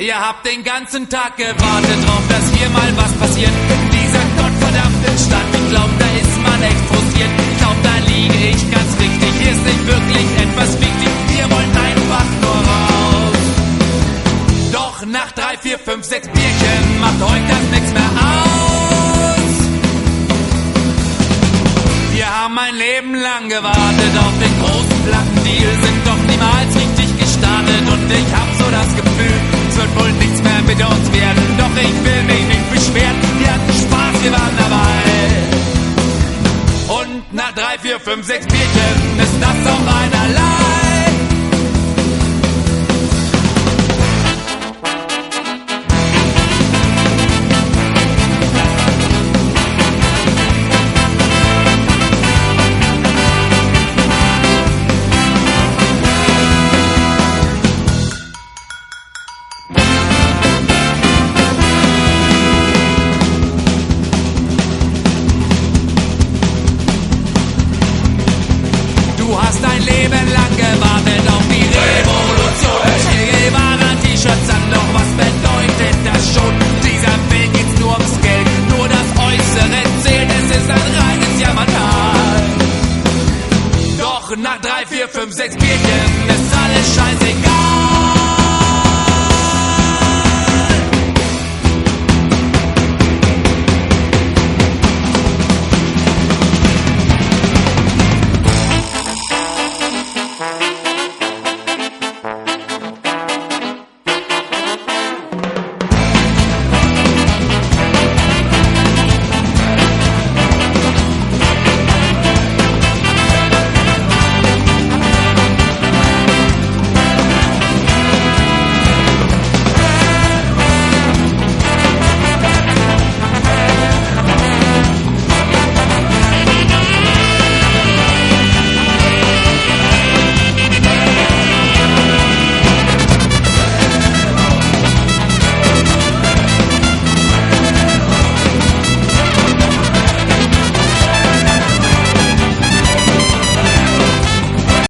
Ihr habt den ganzen Tag gewartet drauf, dass hier mal was passiert. In dieser gottverdammten Stadt, ich glaub, da ist man echt frustriert. Ich glaub, da liege ich ganz richtig. Hier ist nicht wirklich etwas wichtig. Ihr wollt einfach nur raus. Doch nach 3, 4, 5, 6 Bierchen macht euch das nichts mehr aus. Wir haben ein Leben lang gewartet auf den großen Plattendeal, sind doch niemals richtig gestartet. Und ich hab so das Gefühl, es wird wohl nichts mehr mit uns werden. Doch ich will mich nicht beschweren, wir hatten Spaß, wir waren dabei. Und nach 3, 4, 5, 6 Bierchen ist das auch einerlei. Du hast ein Leben lang gewartet auf die Revolution. Che Guevara-T-Shirts an, doch was bedeutet das schon? Dieser Welt geht's nur ums Geld, nur das Äußere zählt, es ist ein reines Jammertal. Doch nach 3, 4, 5, 6 Bierchen